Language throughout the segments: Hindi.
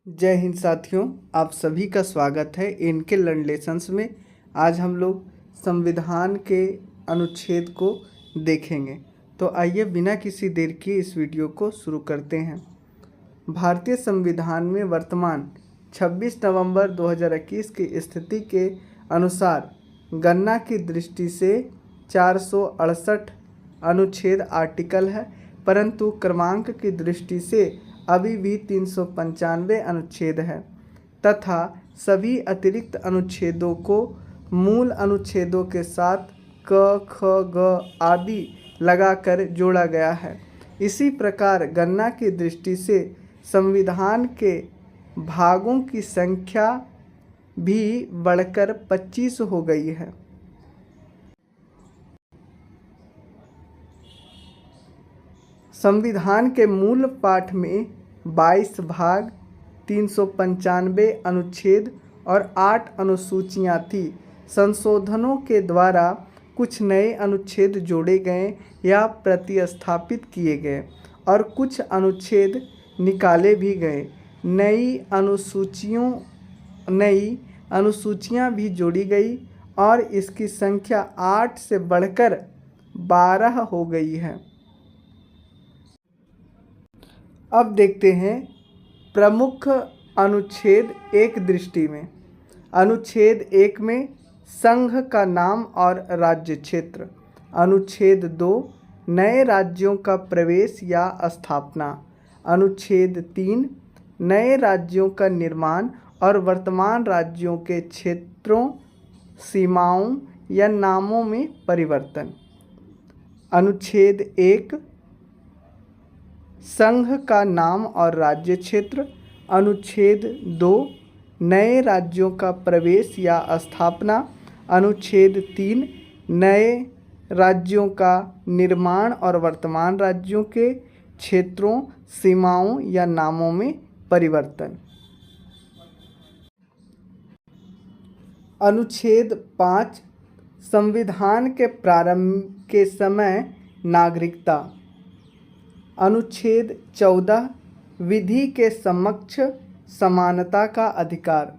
जय हिंद साथियों, आप सभी का स्वागत है इनके लर्न लेसन्स में। आज हम लोग संविधान के अनुच्छेद को देखेंगे। तो आइए बिना किसी देर के इस वीडियो को शुरू करते हैं। भारतीय संविधान में वर्तमान 26 नवंबर 2021 की स्थिति के अनुसार गणना की दृष्टि से 468 अनुच्छेद आर्टिकल है, परंतु क्रमांक की दृष्टि से अभी भी 395 अनुच्छेद है तथा सभी अतिरिक्त अनुच्छेदों को मूल अनुच्छेदों के साथ क, ख, ग आदि लगाकर जोड़ा गया है। इसी प्रकार गणना की दृष्टि से संविधान के भागों की संख्या भी बढ़कर 25 हो गई है। संविधान के मूल पाठ में 22 भाग, 395 अनुच्छेद और 8 अनुसूचियां थी। संशोधनों के द्वारा कुछ नए अनुच्छेद जोड़े गए या प्रतिस्थापित किए गए और कुछ अनुच्छेद निकाले भी गए। नई अनुसूचियां भी जोड़ी गई और इसकी संख्या 8 से बढ़कर 12 हो गई है। अब देखते हैं प्रमुख अनुच्छेद एक दृष्टि में। अनुच्छेद एक में संघ का नाम और राज्य क्षेत्र। अनुच्छेद 2 नए राज्यों का प्रवेश या स्थापना। अनुच्छेद 3 नए राज्यों का निर्माण और वर्तमान राज्यों के क्षेत्रों, सीमाओं या नामों में परिवर्तन। अनुच्छेद 1 संघ का नाम और राज्य क्षेत्र। अनुच्छेद 2 नए राज्यों का प्रवेश या स्थापना। अनुच्छेद 3 नए राज्यों का निर्माण और वर्तमान राज्यों के क्षेत्रों, सीमाओं या नामों में परिवर्तन। अनुच्छेद 5 संविधान के प्रारंभ के समय नागरिकता। अनुच्छेद 14 विधि के समक्ष समानता का अधिकार।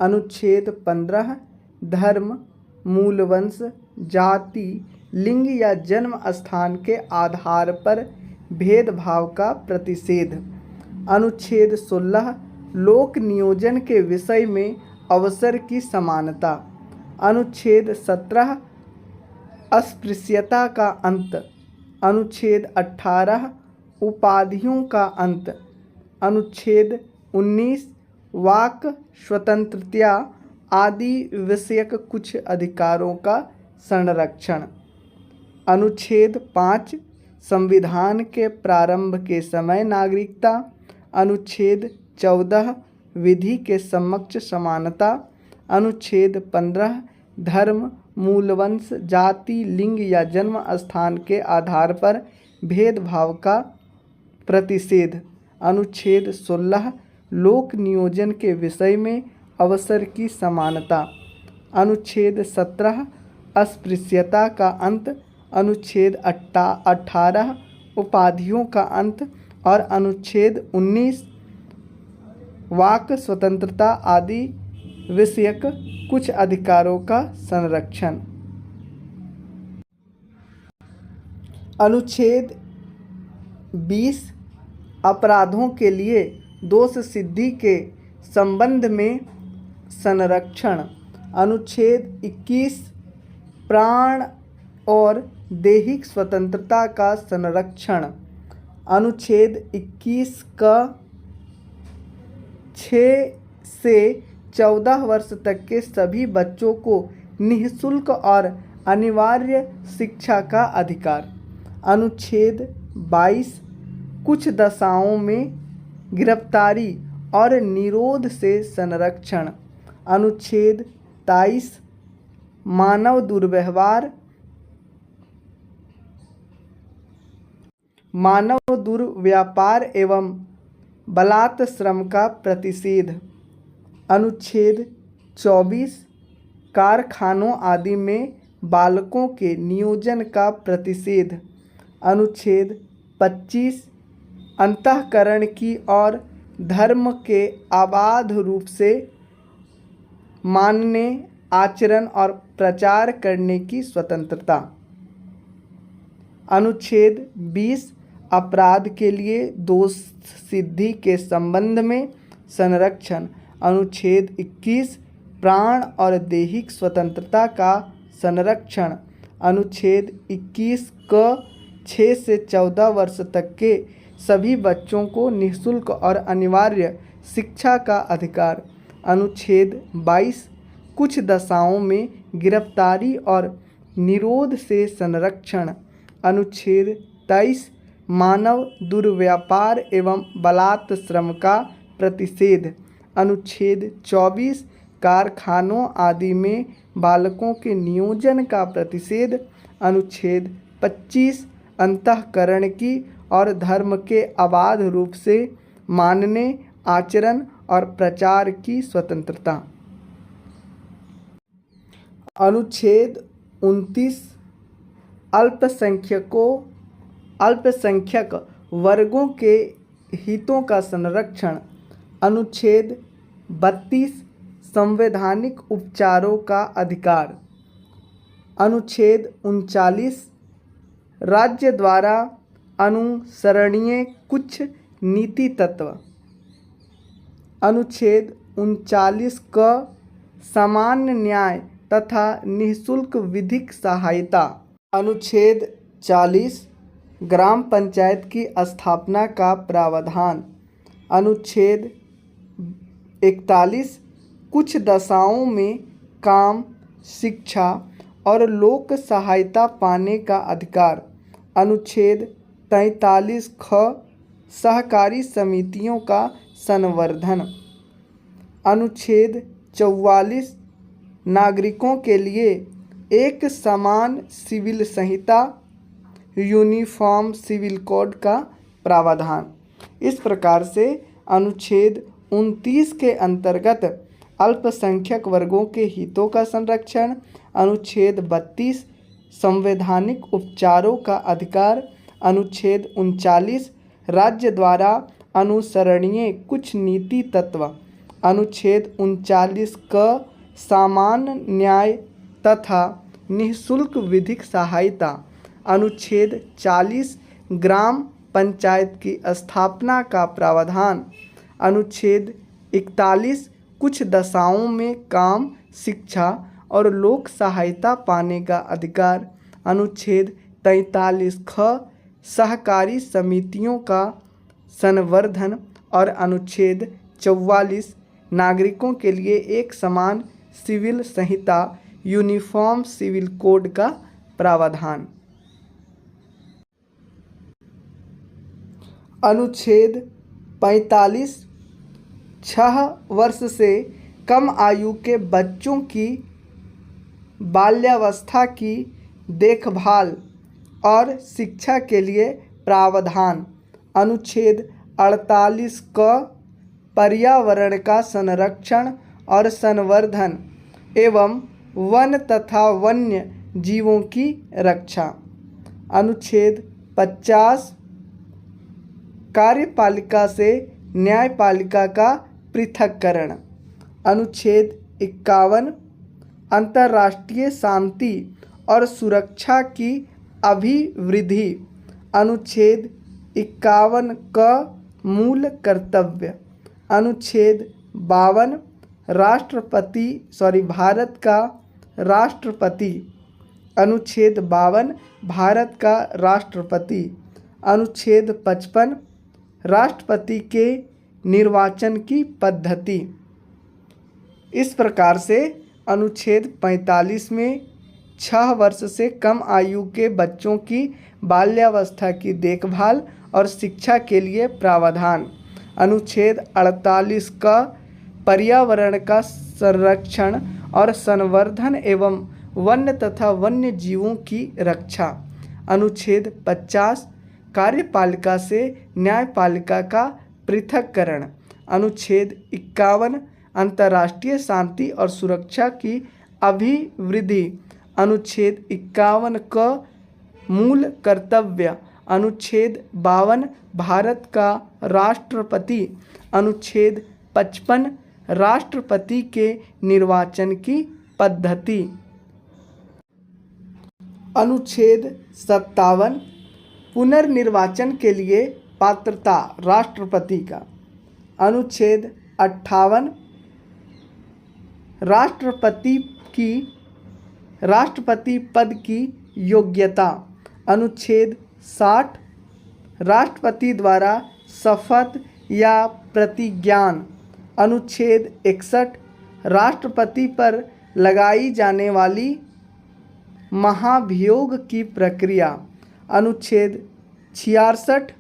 अनुच्छेद 15 धर्म, मूलवंश, जाति, लिंग या जन्म स्थान के आधार पर भेदभाव का प्रतिषेध। अनुच्छेद 16 लोक नियोजन के विषय में अवसर की समानता। अनुच्छेद 17 अस्पृश्यता का अंत। अनुच्छेद 18 उपाधियों का अंत। अनुच्छेद 19 वाक स्वतंत्रता आदि विषयक कुछ अधिकारों का संरक्षण। अनुच्छेद 5 संविधान के प्रारंभ के समय नागरिकता। अनुच्छेद 14 विधि के समक्ष समानता। अनुच्छेद 15 धर्म, मूलवंश, जाति, लिंग या जन्म स्थान के आधार पर भेदभाव का प्रतिषेध। अनुच्छेद 16 लोक नियोजन के विषय में अवसर की समानता। अनुच्छेद 17 अस्पृश्यता का अंत। अनुच्छेद 18 उपाधियों का अंत और अनुच्छेद 19 वाक स्वतंत्रता आदि विषयक कुछ अधिकारों का संरक्षण। अनुच्छेद 20 अपराधों के लिए दोष सिद्धि के संबंध में संरक्षण। अनुच्छेद 21 प्राण और दैहिक स्वतंत्रता का संरक्षण। अनुच्छेद 21 का 6 से 14 वर्ष तक के सभी बच्चों को निःशुल्क और अनिवार्य शिक्षा का अधिकार। अनुच्छेद 22 कुछ दशाओं में गिरफ्तारी और निरोध से संरक्षण। अनुच्छेद 23 मानव दुर्व्यापार एवं बलात् श्रम का प्रतिषेध। अनुच्छेद 24 कारखानों आदि में बालकों के नियोजन का प्रतिषेध। अनुच्छेद 25 अंतःकरण की और धर्म के अबाध रूप से मानने, आचरण और प्रचार करने की स्वतंत्रता। अनुच्छेद 20 अपराध के लिए दोष सिद्धि के संबंध में संरक्षण। अनुच्छेद 21 प्राण और दैहिक स्वतंत्रता का संरक्षण। अनुच्छेद 21 क 6 से 14 वर्ष तक के सभी बच्चों को निःशुल्क और अनिवार्य शिक्षा का अधिकार। अनुच्छेद 22 कुछ दशाओं में गिरफ्तारी और निरोध से संरक्षण। अनुच्छेद 23 मानव दुर्व्यापार एवं बलात् श्रम का प्रतिषेध। अनुच्छेद 24 कारखानों आदि में बालकों के नियोजन का प्रतिषेध। अनुच्छेद 25 अंतःकरण की और धर्म के अबाध रूप से मानने, आचरण और प्रचार की स्वतंत्रता। अनुच्छेद 29 अल्पसंख्यक वर्गों के हितों का संरक्षण। अनुच्छेद 32 संवैधानिक उपचारों का अधिकार। अनुच्छेद 39 राज्य द्वारा अनुसरणीय कुछ नीति तत्व। अनुच्छेद 39 क सामान्य न्याय तथा निःशुल्क विधिक सहायता। अनुच्छेद 40 ग्राम पंचायत की स्थापना का प्रावधान। अनुच्छेद 41 कुछ दशाओं में काम, शिक्षा और लोक सहायता पाने का अधिकार। अनुच्छेद 43 ख सहकारी समितियों का संवर्धन। अनुच्छेद 44 नागरिकों के लिए एक समान सिविल संहिता, यूनिफॉर्म सिविल कोड का प्रावधान। इस प्रकार से अनुच्छेद 29 के अंतर्गत अल्पसंख्यक वर्गों के हितों का संरक्षण, अनुच्छेद 32 संवैधानिक उपचारों का अधिकार, अनुच्छेद 39 राज्य द्वारा अनुसरणीय कुछ नीति तत्व, अनुच्छेद 39 क सामान्य न्याय तथा निःशुल्क विधिक सहायता, अनुच्छेद 40 ग्राम पंचायत की स्थापना का प्रावधान, अनुच्छेद 41 कुछ दशाओं में काम, शिक्षा और लोक सहायता पाने का अधिकार, अनुच्छेद 43 ख सहकारी समितियों का संवर्धन और अनुच्छेद 44 नागरिकों के लिए एक समान सिविल संहिता, यूनिफॉर्म सिविल कोड का प्रावधान। अनुच्छेद 45 6 वर्ष से कम आयु के बच्चों की बाल्यावस्था की देखभाल और शिक्षा के लिए प्रावधान। अनुच्छेद 48 क पर्यावरण का संरक्षण और संवर्धन एवं वन तथा वन्य जीवों की रक्षा। अनुच्छेद 50 कार्यपालिका से न्यायपालिका का पृथक्करण। अनुच्छेद 51 अंतर्राष्ट्रीय शांति और सुरक्षा की अभिवृद्धि। अनुच्छेद 51 क मूल कर्तव्य। अनुच्छेद 52 भारत का राष्ट्रपति। अनुच्छेद 52 भारत का राष्ट्रपति। अनुच्छेद 55 राष्ट्रपति के निर्वाचन की पद्धति। इस प्रकार से अनुच्छेद 45 में 6 वर्ष से कम आयु के बच्चों की बाल्यावस्था की देखभाल और शिक्षा के लिए प्रावधान। अनुच्छेद 48 का पर्यावरण का संरक्षण और संवर्धन एवं वन्य तथा वन्य जीवों की रक्षा। अनुच्छेद 50 कार्यपालिका से न्यायपालिका का पृथक्करण। अनुच्छेद 51 अंतर्राष्ट्रीय शांति और सुरक्षा की अभिवृद्धि। अनुच्छेद 51 क मूल कर्तव्य। अनुच्छेद 52 भारत का राष्ट्रपति। अनुच्छेद 55 राष्ट्रपति के निर्वाचन की पद्धति। अनुच्छेद 57 पुनर्निर्वाचन के लिए पात्रता राष्ट्रपति का। अनुच्छेद 58 राष्ट्रपति पद की योग्यता। अनुच्छेद 60 राष्ट्रपति द्वारा शपथ या प्रतिज्ञान। अनुच्छेद 61 राष्ट्रपति पर लगाई जाने वाली महाभियोग की प्रक्रिया। अनुच्छेद 66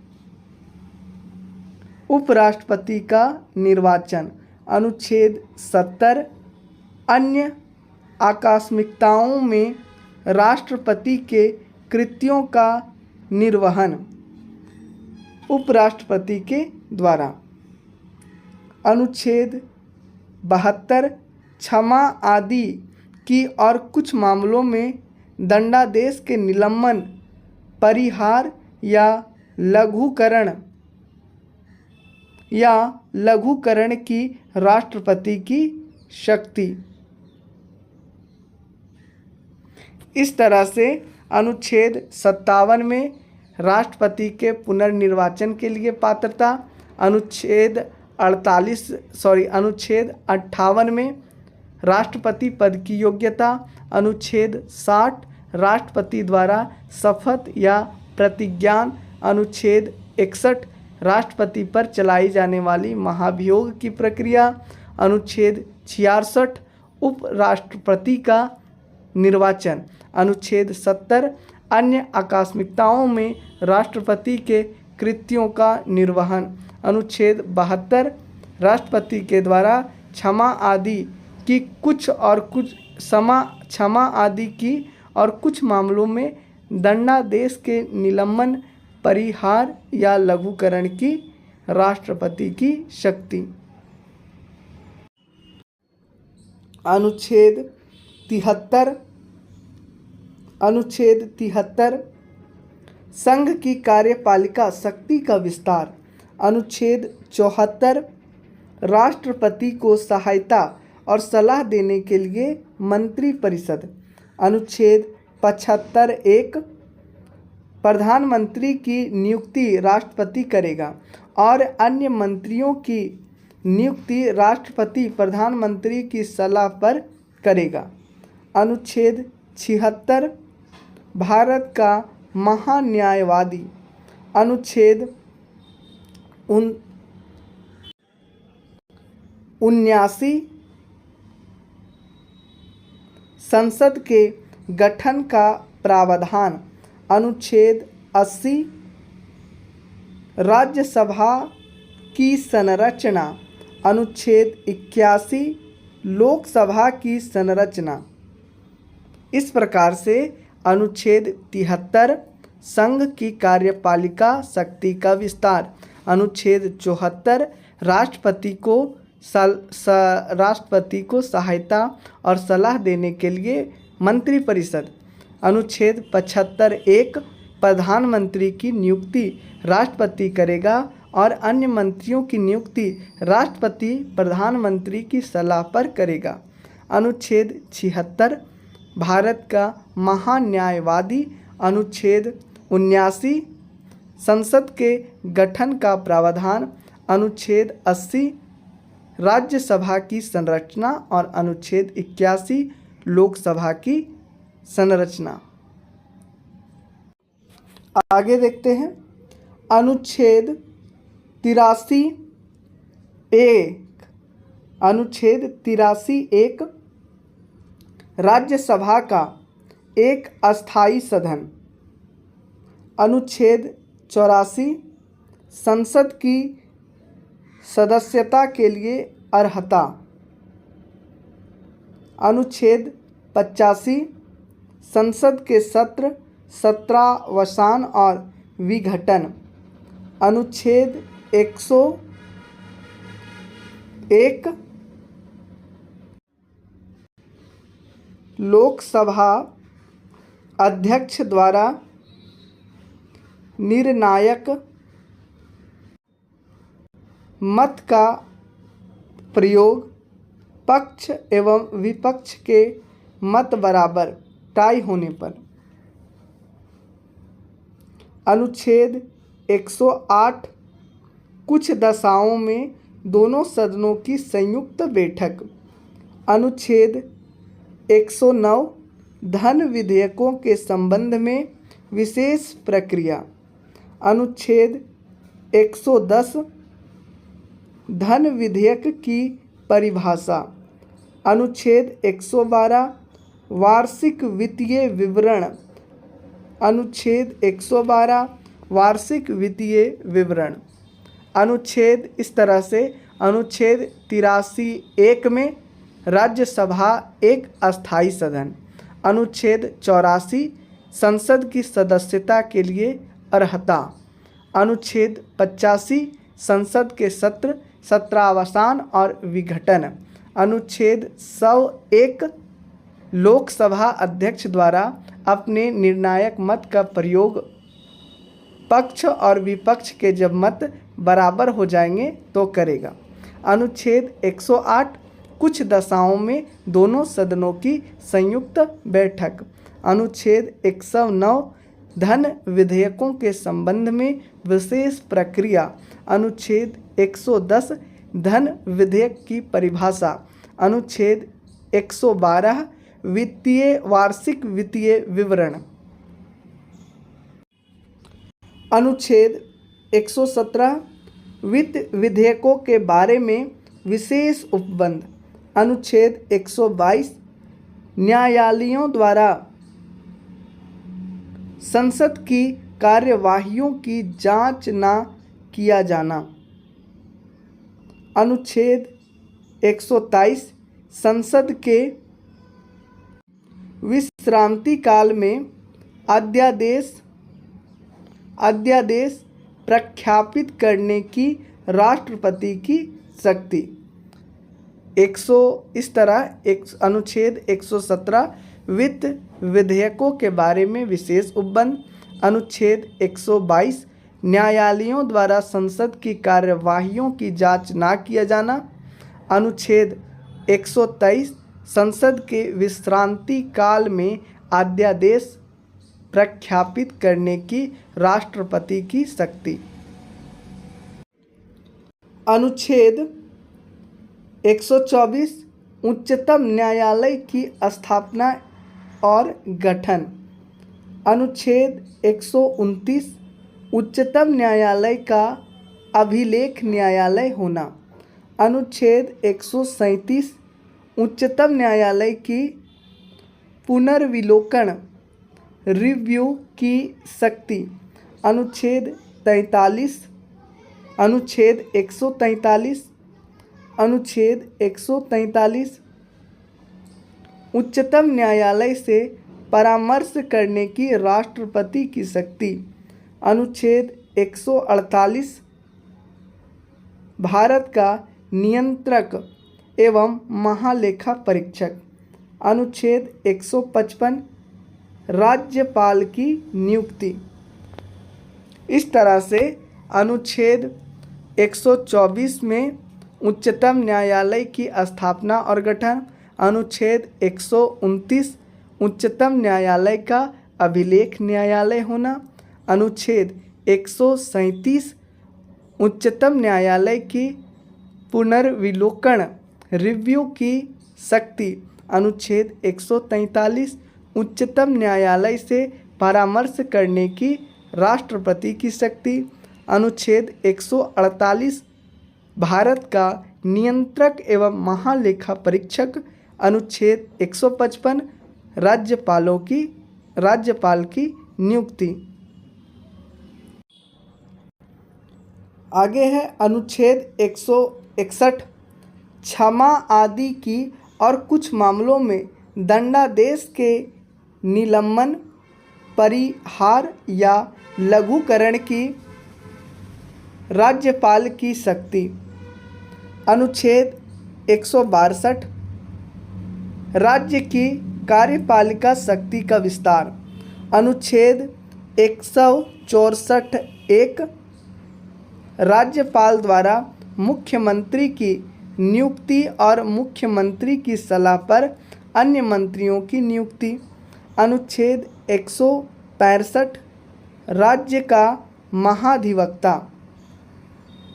उपराष्ट्रपति का निर्वाचन। अनुच्छेद 70 अन्य आकस्मिकताओं में राष्ट्रपति के कृत्यों का निर्वहन उपराष्ट्रपति के द्वारा। अनुच्छेद 72 क्षमा आदि की और कुछ मामलों में दंडादेश के निलंबन, परिहार या लघुकरण की राष्ट्रपति की शक्ति। इस तरह से अनुच्छेद 57 में राष्ट्रपति के पुनर्निर्वाचन के लिए पात्रता, अनुच्छेद 58 में राष्ट्रपति पद की योग्यता, अनुच्छेद 60 राष्ट्रपति द्वारा शपथ या प्रतिज्ञान, अनुच्छेद 61 राष्ट्रपति पर चलाई जाने वाली महाभियोग की प्रक्रिया, अनुच्छेद 66 उपराष्ट्रपति का निर्वाचन, अनुच्छेद 70 अन्य आकस्मिकताओं में राष्ट्रपति के कृत्यों का निर्वहन, अनुच्छेद 72 राष्ट्रपति के द्वारा क्षमा आदि की और कुछ मामलों में दंडादेश के निलंबन, परिहार या लघुकरण की राष्ट्रपति की शक्ति। अनुच्छेद 73 संघ की कार्यपालिका शक्ति का विस्तार। अनुच्छेद 74 राष्ट्रपति को सहायता और सलाह देने के लिए मंत्रिपरिषद। अनुच्छेद 75(1) प्रधानमंत्री की नियुक्ति राष्ट्रपति करेगा और अन्य मंत्रियों की नियुक्ति राष्ट्रपति प्रधानमंत्री की सलाह पर करेगा। अनुच्छेद 76 भारत का महान्यायवादी। अनुच्छेद 79 संसद के गठन का प्रावधान। अनुच्छेद 80 राज्यसभा की संरचना। अनुच्छेद 81 लोकसभा की संरचना। इस प्रकार से अनुच्छेद 73 संघ की कार्यपालिका शक्ति का विस्तार, अनुच्छेद 74 राष्ट्रपति को सहायता और सलाह देने के लिए मंत्रिपरिषद, अनुच्छेद 75(1) प्रधानमंत्री की नियुक्ति राष्ट्रपति करेगा और अन्य मंत्रियों की नियुक्ति राष्ट्रपति प्रधानमंत्री की सलाह पर करेगा। अनुच्छेद 76 भारत का महान्यायवादी। अनुच्छेद 79 संसद के गठन का प्रावधान। अनुच्छेद 80 राज्यसभा की संरचना और अनुच्छेद 81 लोकसभा की संरचना। आगे देखते हैं अनुच्छेद 83(1) अनुच्छेद 83(1) राज्यसभा का एक अस्थायी सदन। अनुच्छेद 84 संसद की सदस्यता के लिए अर्हता। अनुच्छेद 85 संसद के सत्र, सत्रावसान और विघटन। अनुच्छेद 101 लोकसभा अध्यक्ष द्वारा निर्णायक मत का प्रयोग पक्ष एवं विपक्ष के मत बराबर टाई होने पर। अनुच्छेद 108 कुछ दशाओं में दोनों सदनों की संयुक्त बैठक। अनुच्छेद 109 धन विधेयकों के संबंध में विशेष प्रक्रिया। अनुच्छेद 110 धन विधेयक की परिभाषा। अनुच्छेद 112 वार्षिक वित्तीय विवरण। अनुच्छेद 112 वार्षिक वित्तीय विवरण। अनुच्छेद इस तरह से अनुच्छेद 83(1) में राज्यसभा एक अस्थायी सदन। अनुच्छेद 84 संसद की सदस्यता के लिए अर्हता। अनुच्छेद 85 संसद के सत्र सत्रावसान और विघटन। अनुच्छेद 101 लोकसभा अध्यक्ष द्वारा अपने निर्णायक मत का प्रयोग पक्ष और विपक्ष के जब मत बराबर हो जाएंगे तो करेगा। अनुच्छेद 108 कुछ दशाओं में दोनों सदनों की संयुक्त बैठक। अनुच्छेद 109 धन विधेयकों के संबंध में विशेष प्रक्रिया। अनुच्छेद 110 धन विधेयक की परिभाषा। अनुच्छेद 112 वार्षिक वित्तीय विवरण। अनुच्छेद 117 वित्त विधेयकों के बारे में विशेष उपबंध। अनुच्छेद 122 न्यायालयों द्वारा संसद की कार्यवाहियों की जांच न किया जाना। अनुच्छेद 123 संसद के विश्रांति काल में अध्यादेश प्रख्यापित करने की राष्ट्रपति की शक्ति। अनुच्छेद 117 वित्त विधेयकों के बारे में विशेष उपबंध। अनुच्छेद 122 न्यायालयों द्वारा संसद की कार्यवाहियों की जांच न किया जाना। अनुच्छेद 123 संसद के विश्रांति काल में अध्यादेश प्रख्यापित करने की राष्ट्रपति की शक्ति। अनुच्छेद 124 उच्चतम न्यायालय की स्थापना और गठन। अनुच्छेद 129 उच्चतम न्यायालय का अभिलेख न्यायालय होना। अनुच्छेद 137 उच्चतम न्यायालय की पुनर्विलोकन रिव्यू की शक्ति। अनुच्छेद 143 उच्चतम न्यायालय से परामर्श करने की राष्ट्रपति की शक्ति। अनुच्छेद 148 भारत का नियंत्रक एवं महालेखा परीक्षक। अनुच्छेद 155 राज्यपाल की नियुक्ति। इस तरह से अनुच्छेद 124 में उच्चतम न्यायालय की स्थापना और गठन। अनुच्छेद 129 उच्चतम न्यायालय का अभिलेख न्यायालय होना। अनुच्छेद 137 उच्चतम न्यायालय की पुनर्विलोकन रिव्यू की शक्ति। अनुच्छेद 143 उच्चतम न्यायालय से परामर्श करने की राष्ट्रपति की शक्ति। अनुच्छेद 148 भारत का नियंत्रक एवं महालेखा परीक्षक। अनुच्छेद 155 राज्यपाल की नियुक्ति। आगे है अनुच्छेद 161 क्षमा आदि की और कुछ मामलों में दंडादेश के निलंबन, परिहार या लघुकरण की राज्यपाल की शक्ति। अनुच्छेद 162 राज्य की कार्यपालिका शक्ति का विस्तार। अनुच्छेद 164(1) राज्यपाल द्वारा मुख्यमंत्री की नियुक्ति और मुख्यमंत्री की सलाह पर अन्य मंत्रियों की नियुक्ति। अनुच्छेद 165 राज्य का महाधिवक्ता।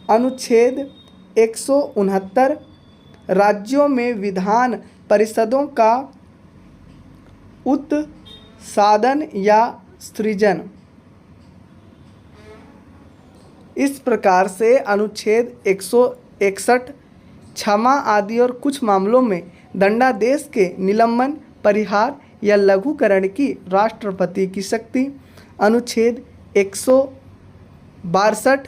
अनुच्छेद 169 राज्यों में विधान परिषदों का उत्साधन या सृजन। इस प्रकार से अनुच्छेद 161 क्षमा आदि और कुछ मामलों में दंडादेश के निलंबन, परिहार या लघुकरण की राष्ट्रपति की शक्ति। अनुच्छेद 162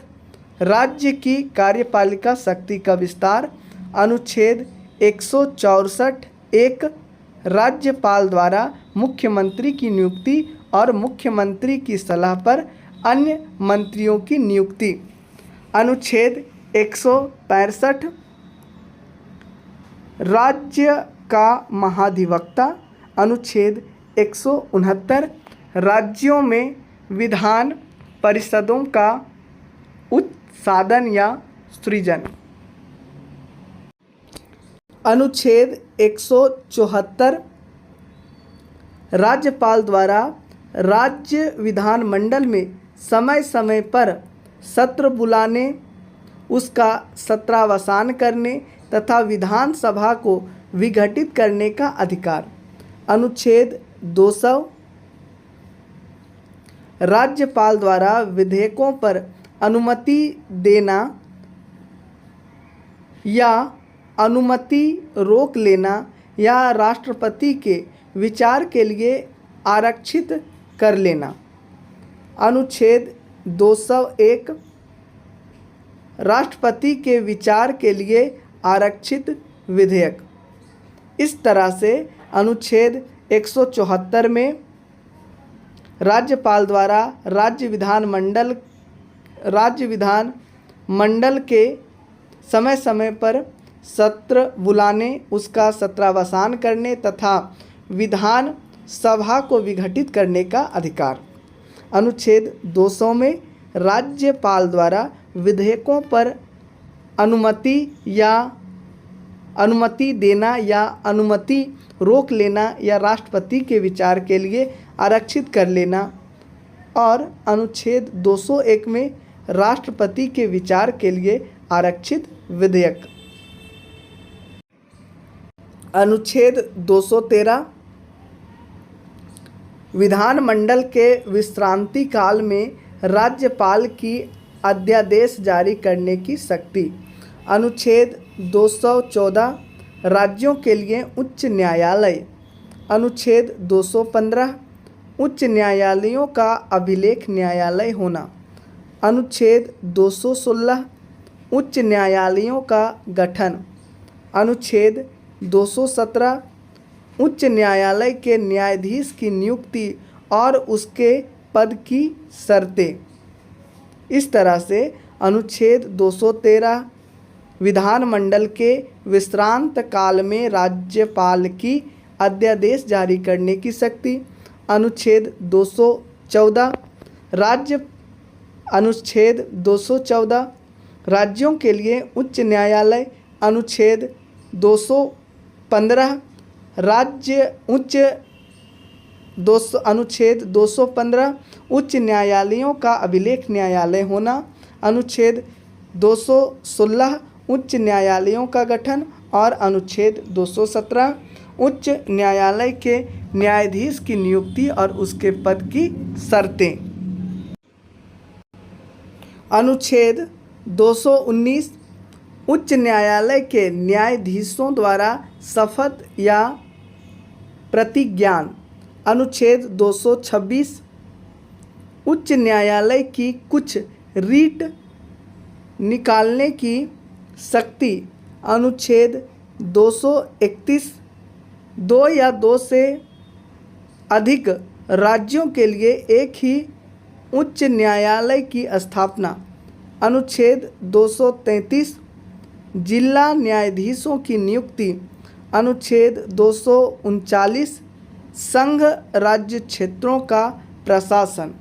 राज्य की कार्यपालिका शक्ति का विस्तार। अनुच्छेद 164 एक राज्यपाल द्वारा मुख्यमंत्री की नियुक्ति और मुख्यमंत्री की सलाह पर अन्य मंत्रियों की नियुक्ति। अनुच्छेद 165 राज्य का महाधिवक्ता। अनुच्छेद 169 राज्यों में विधान परिषदों का उत्साधन या सृजन। अनुच्छेद 174 राज्यपाल द्वारा राज्य विधानमंडल में समय समय पर सत्र बुलाने, उसका सत्रावसान करने तथा विधानसभा को विघटित करने का अधिकार। अनुच्छेद 200 राज्यपाल द्वारा विधेयकों पर अनुमति देना या अनुमति रोक लेना या राष्ट्रपति के विचार के लिए आरक्षित कर लेना। अनुच्छेद 201 राष्ट्रपति के विचार के लिए आरक्षित विधेयक। इस तरह से अनुच्छेद 174 में राज्यपाल द्वारा राज्य विधानमंडल के समय समय पर सत्र बुलाने, उसका सत्रावसान करने तथा विधान सभा को विघटित करने का अधिकार। अनुच्छेद 200 में राज्यपाल द्वारा विधेयकों पर अनुमति देना या अनुमति रोक लेना या राष्ट्रपति के विचार के लिए आरक्षित कर लेना। और अनुच्छेद 201 में राष्ट्रपति के विचार के लिए आरक्षित विधेयक। अनुच्छेद 213 विधानमंडल के विश्रांति काल में राज्यपाल की अध्यादेश जारी करने की शक्ति। अनुच्छेद 214 राज्यों के लिए उच्च न्यायालय। अनुच्छेद 215 उच्च न्यायालयों का अभिलेख न्यायालय होना। अनुच्छेद 216 उच्च न्यायालयों का गठन। अनुच्छेद 217 उच्च न्यायालय के न्यायाधीश की नियुक्ति और उसके पद की शर्तें। इस तरह से अनुच्छेद 213 विधानमंडल के विश्रांत काल में राज्यपाल की अध्यादेश जारी करने की शक्ति। अनुच्छेद 214 राज्यों के लिए उच्च न्यायालय। अनुच्छेद 215 अनुच्छेद 215 उच्च न्यायालयों का अभिलेख न्यायालय होना। अनुच्छेद 216 उच्च न्यायालयों का गठन और अनुच्छेद 217 उच्च न्यायालय के न्यायाधीश की नियुक्ति और उसके पद की शर्तें। अनुच्छेद 219 उच्च न्यायालय के न्यायाधीशों द्वारा शपथ या प्रतिज्ञान। अनुच्छेद 226 उच्च न्यायालय की कुछ रीट निकालने की शक्ति। अनुच्छेद 231 दो या दो से अधिक राज्यों के लिए एक ही उच्च न्यायालय की स्थापना। अनुच्छेद 233 जिला न्यायाधीशों की नियुक्ति। अनुच्छेद 239 संघ राज्य क्षेत्रों का प्रशासन।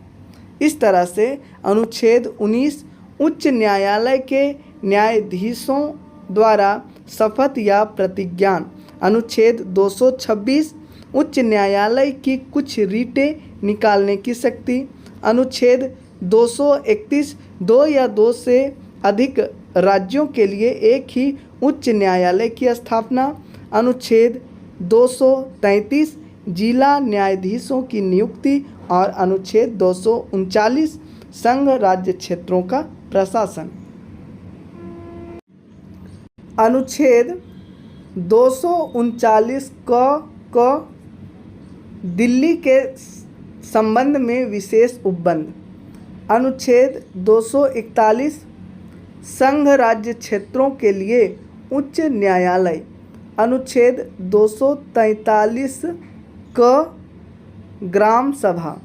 इस तरह से अनुच्छेद 19 उच्च न्यायालय के न्यायाधीशों द्वारा शपथ या प्रतिज्ञान। अनुच्छेद 226 उच्च न्यायालय की कुछ रीटें निकालने की शक्ति। अनुच्छेद 231 दो या दो से अधिक राज्यों के लिए एक ही उच्च न्यायालय की स्थापना। अनुच्छेद 233 जिला न्यायाधीशों की नियुक्ति और अनुच्छेद 239 संघ राज्य क्षेत्रों का प्रशासन। अनुच्छेद 239 क दिल्ली के संबंध में विशेष उपबंध। अनुच्छेद 241 संघ राज्य क्षेत्रों के लिए उच्च न्यायालय। अनुच्छेद 243 क ग्राम सभा।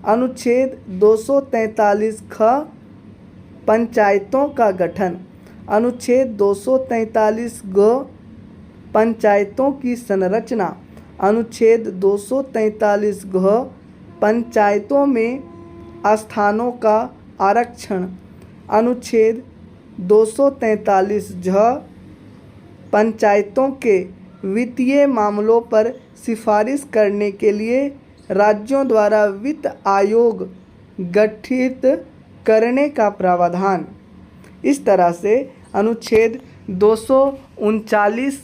अनुच्छेद 243 ख पंचायतों का गठन। अनुच्छेद 243 ग पंचायतों की संरचना। अनुच्छेद 243 घ पंचायतों में स्थानों का आरक्षण। अनुच्छेद 243 झ पंचायतों के वित्तीय मामलों पर सिफारिश करने के लिए राज्यों द्वारा वित्त आयोग गठित करने का प्रावधान। इस तरह से अनुच्छेद 239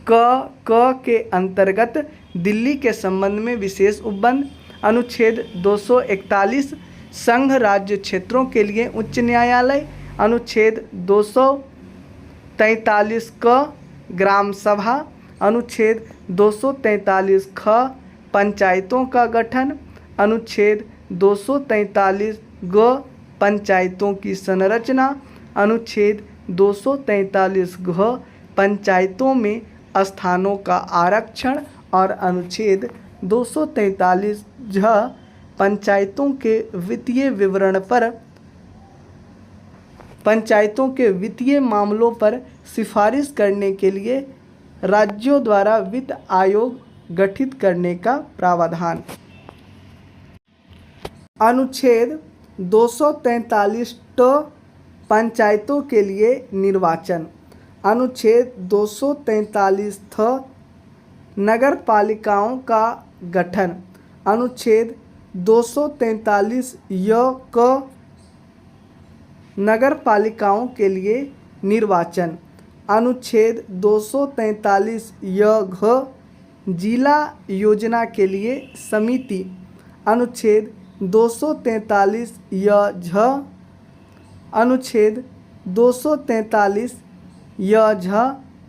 क के अंतर्गत दिल्ली के संबंध में विशेष उपबंध। अनुच्छेद 241 संघ राज्य क्षेत्रों के लिए उच्च न्यायालय। अनुच्छेद 243 क ग्राम सभा। अनुच्छेद 243 ख पंचायतों का गठन। अनुच्छेद 243 ग पंचायतों की संरचना। अनुच्छेद 243 घ पंचायतों में स्थानों का आरक्षण और अनुच्छेद 243 झ पंचायतों के वित्तीय विवरण पर पंचायतों के वित्तीय मामलों पर सिफारिश करने के लिए राज्यों द्वारा वित्त आयोग गठित करने का प्रावधान। अनुच्छेद 243 ट पंचायतों के लिए निर्वाचन। अनुच्छेद 243 थ नगर पालिकाओं का गठन। अनुच्छेद 243 य क नगर पालिकाओं के लिए निर्वाचन। अनुच्छेद 243 य घ जिला योजना के लिए समिति। अनुच्छेद 243 य झ अनुच्छेद 243 य झ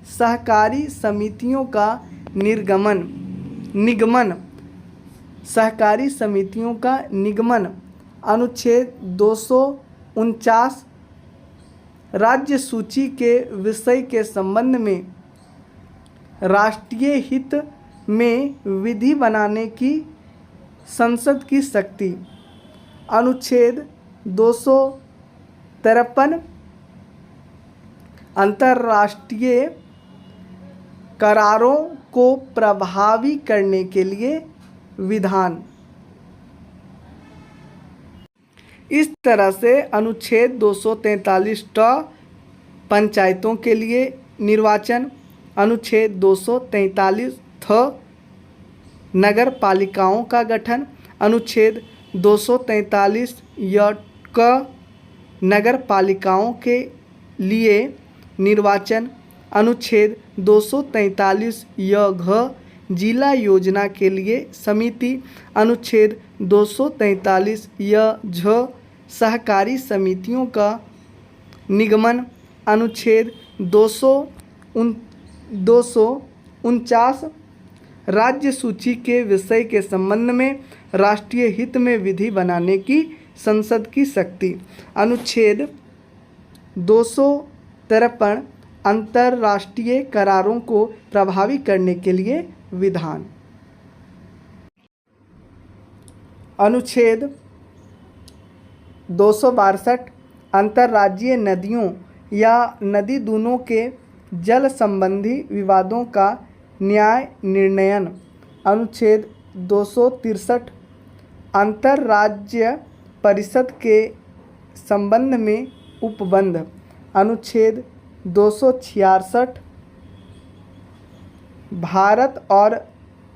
सहकारी समितियों का निगमन सहकारी समितियों का निगमन। अनुच्छेद 249 राज्य सूची के विषय के संबंध में राष्ट्रीय हित में विधि बनाने की संसद की शक्ति। अनुच्छेद 253 अंतर्राष्ट्रीय करारों को प्रभावी करने के लिए विधान। इस तरह से अनुच्छेद 243 ट पंचायतों के लिए निर्वाचन। अनुच्छेद 243 थ नगर पालिकाओं का गठन। अनुच्छेद 243 य क नगर पालिकाओं के लिए निर्वाचन। अनुच्छेद 243 य घ जिला योजना के लिए समिति। अनुच्छेद 243 य झ सहकारी समितियों का निगमन। अनुच्छेद 249 राज्य सूची के विषय के संबंध में राष्ट्रीय हित में विधि बनाने की संसद की शक्ति। अनुच्छेद 253 अंतर्राष्ट्रीय करारों को प्रभावी करने के लिए विधान। अनुच्छेद 262 अंतर्राज्यीय नदियों या नदी दूनों के जल संबंधी विवादों का न्याय निर्णयन। अनुच्छेद 263 अंतर्राज्य परिषद के संबंध में उपबंध। अनुच्छेद 266 भारत और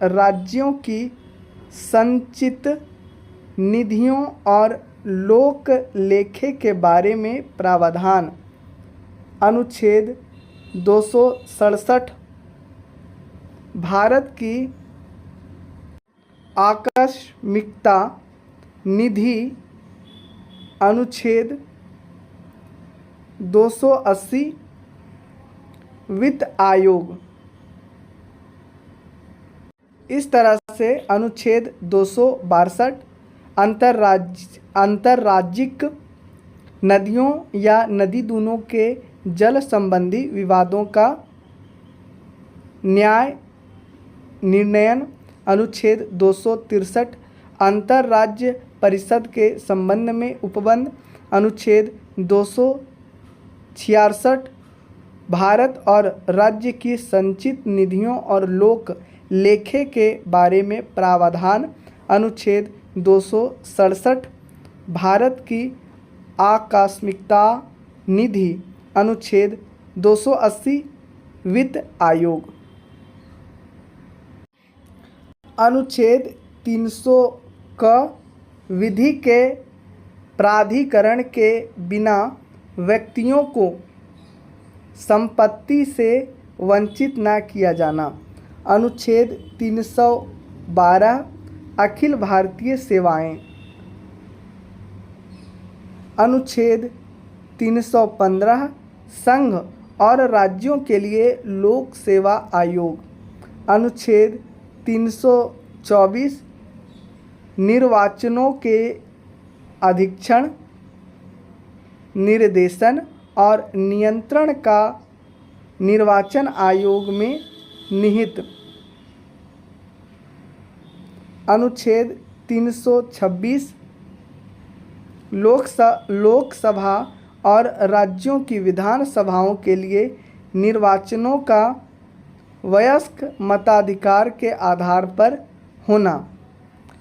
राज्यों की संचित निधियों और लोक लेखे के बारे में प्रावधान। अनुच्छेद 267 भारत की आकस्मिकता निधि। अनुच्छेद 280 वित्त आयोग। इस तरह से अनुच्छेद 262 अंतर्राज्यिक नदियों या नदी दूनों के जल संबंधी विवादों का न्याय निर्णयन। अनुच्छेद 263 अंतर्राज्य परिषद के संबंध में उपबंध। अनुच्छेद 266 भारत और राज्य की संचित निधियों और लोक लेखे के बारे में प्रावधान। अनुच्छेद 267 भारत की आकस्मिकता निधि। अनुच्छेद 280 वित्त आयोग। अनुच्छेद 300 क विधि के प्राधिकरण के बिना व्यक्तियों को संपत्ति से वंचित न किया जाना। अनुच्छेद 312 अखिल भारतीय सेवाएं। अनुच्छेद 315 संघ और राज्यों के लिए लोक सेवा आयोग। अनुच्छेद 324 निर्वाचनों के अधीक्षण, निर्देशन और नियंत्रण का निर्वाचन आयोग में निहित। अनुच्छेद 326 लोकसभा और राज्यों की विधान सभाओं के लिए निर्वाचनों का वयस्क मताधिकार के आधार पर होना।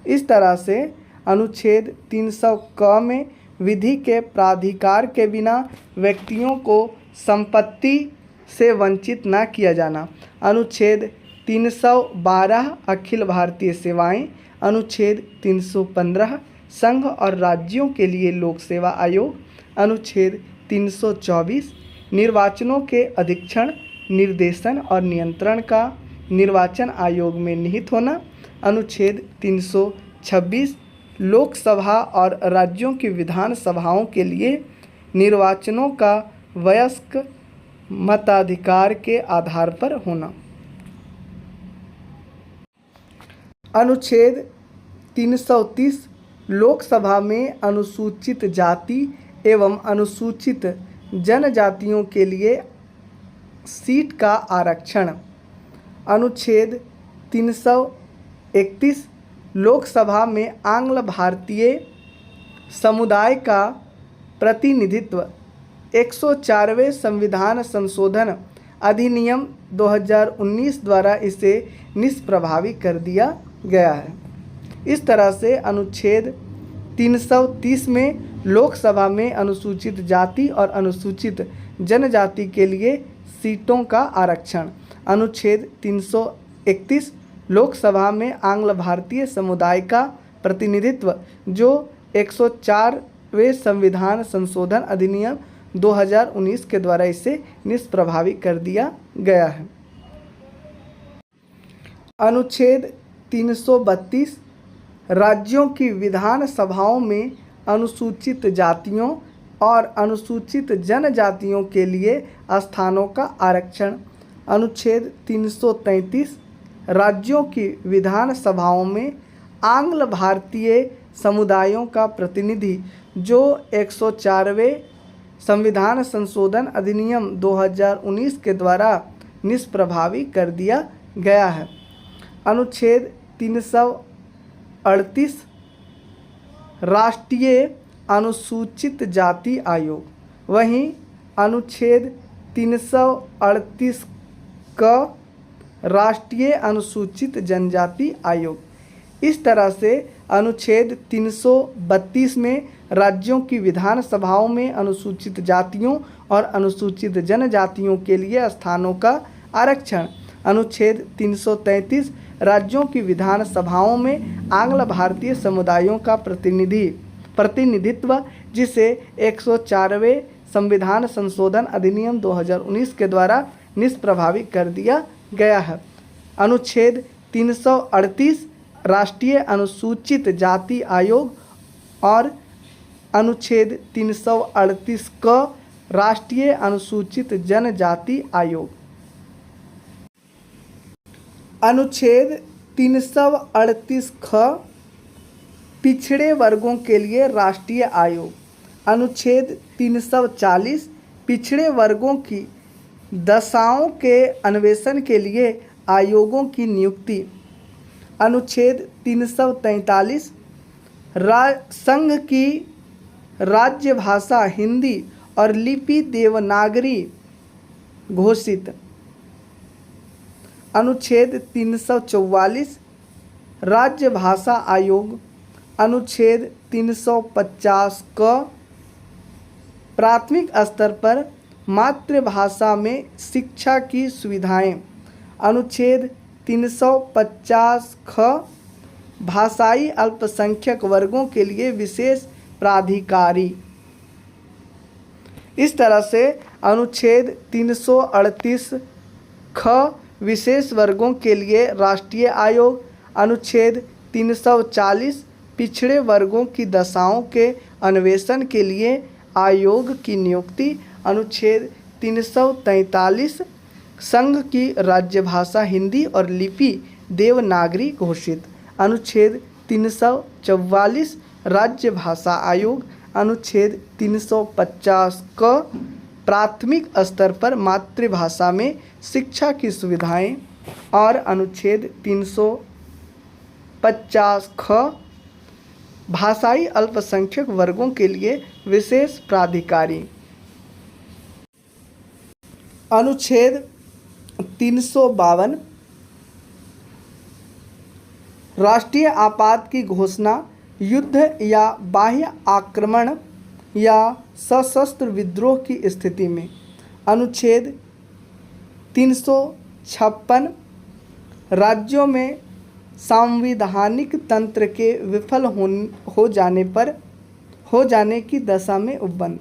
इस तरह से अनुच्छेद 300 क में विधि के प्राधिकार के बिना व्यक्तियों को संपत्ति से वंचित न किया जाना। अनुच्छेद 312 अखिल भारतीय सेवाएं। अनुच्छेद 315 संघ और राज्यों के लिए लोक सेवा आयोग। अनुच्छेद 324 निर्वाचनों के अधीक्षण, निर्देशन और नियंत्रण का निर्वाचन आयोग में निहित होना। अनुच्छेद 326 लोकसभा और राज्यों की विधान सभाओं के लिए निर्वाचनों का वयस्क मताधिकार के आधार पर होना। अनुच्छेद 330 लोकसभा में अनुसूचित जाति एवं अनुसूचित जनजातियों के लिए सीट का आरक्षण। अनुच्छेद 331 लोकसभा में आंग्ल भारतीय समुदाय का प्रतिनिधित्व। 104वें संविधान संशोधन अधिनियम 2019 द्वारा इसे निष्प्रभावी कर दिया गया है। इस तरह से अनुच्छेद 330 में लोकसभा में अनुसूचित जाति और अनुसूचित जनजाति के लिए सीटों का आरक्षण। अनुच्छेद 331 लोकसभा में आंग्ल भारतीय समुदाय का प्रतिनिधित्व, जो 104वें संविधान संशोधन अधिनियम 2019 के द्वारा इसे निष्प्रभावी कर दिया गया है। अनुच्छेद 332 राज्यों की विधान सभाओं में अनुसूचित जातियों और अनुसूचित जनजातियों के लिए स्थानों का आरक्षण। अनुच्छेद 333 राज्यों की विधान सभाओं में आंग्ल भारतीय समुदायों का प्रतिनिधि, जो 104वें संविधान संशोधन अधिनियम 2019 के द्वारा निष्प्रभावी कर दिया गया है। अनुच्छेद 338 राष्ट्रीय अनुसूचित जाति आयोग। वहीं अनुच्छेद 338 क राष्ट्रीय अनुसूचित जनजाति आयोग। इस तरह से अनुच्छेद 332 में राज्यों की विधानसभाओं में अनुसूचित जातियों और अनुसूचित जनजातियों के लिए स्थानों का आरक्षण। अनुच्छेद 333 राज्यों की विधानसभाओं में आंग्ल भारतीय समुदायों का प्रतिनिधित्व, जिसे 104वें संविधान संशोधन अधिनियम 2019 के द्वारा निष्प्रभावी कर दिया गया है। अनुच्छेद 338 राष्ट्रीय अनुसूचित जाति आयोग और अनुच्छेद 338 क राष्ट्रीय अनुसूचित जनजाति आयोग। अनुच्छेद 338 ख पिछड़े वर्गों के लिए राष्ट्रीय आयोग। अनुच्छेद 340 पिछड़े वर्गों की दशाओं के अन्वेषण के लिए आयोगों की नियुक्ति। अनुच्छेद 343 संघ की राज्य भाषा हिंदी और लिपि देवनागरी घोषित। अनुच्छेद 344 राज्य भाषा आयोग। अनुच्छेद 350 क प्राथमिक स्तर पर मातृभाषा में शिक्षा की सुविधाएं। अनुच्छेद 350 ख भाषाई अल्पसंख्यक वर्गों के लिए विशेष प्राधिकारी। इस तरह से अनुच्छेद 338 ख विशेष वर्गों के लिए राष्ट्रीय आयोग, अनुच्छेद 340 पिछड़े वर्गों की दशाओं के अन्वेषण के लिए आयोग की नियुक्ति, अनुच्छेद 343 संघ की राज्य भाषा हिंदी और लिपि देवनागरी घोषित। अनुच्छेद 344 राज्य भाषा आयोग। अनुच्छेद 350 क प्राथमिक स्तर पर मातृभाषा में शिक्षा की सुविधाएं और अनुच्छेद 350 ख भाषाई अल्पसंख्यक वर्गों के लिए विशेष प्राधिकारी। अनुच्छेद 352 राष्ट्रीय आपात की घोषणा युद्ध या बाह्य आक्रमण या सशस्त्र विद्रोह की स्थिति में। अनुच्छेद 356 राज्यों में सांविधानिक तंत्र के विफल हो जाने की दशा में उपबंध।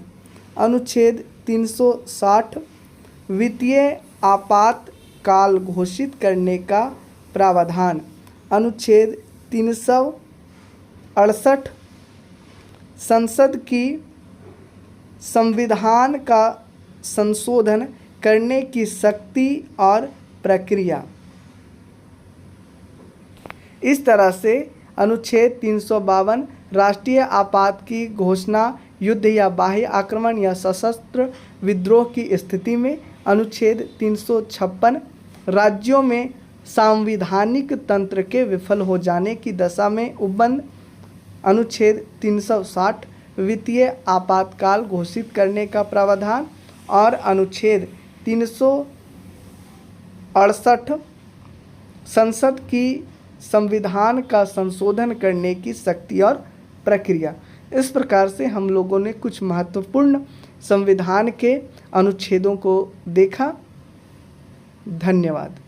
अनुच्छेद 360 वित्तीय आपातकाल घोषित करने का प्रावधान। अनुच्छेद 368 संसद की संविधान का संशोधन करने की शक्ति और प्रक्रिया। इस तरह से अनुच्छेद 352 राष्ट्रीय आपात की घोषणा युद्ध या बाह्य आक्रमण या सशस्त्र विद्रोह की स्थिति में। अनुच्छेद 356 राज्यों में सांविधानिक तंत्र के विफल हो जाने की दशा में उपबंध। अनुच्छेद 360 वित्तीय आपातकाल घोषित करने का प्रावधान और अनुच्छेद 368 संसद की संविधान का संशोधन करने की शक्ति और प्रक्रिया। इस प्रकार से हम लोगों ने कुछ महत्वपूर्ण संविधान के अनुच्छेदों को देखा। धन्यवाद।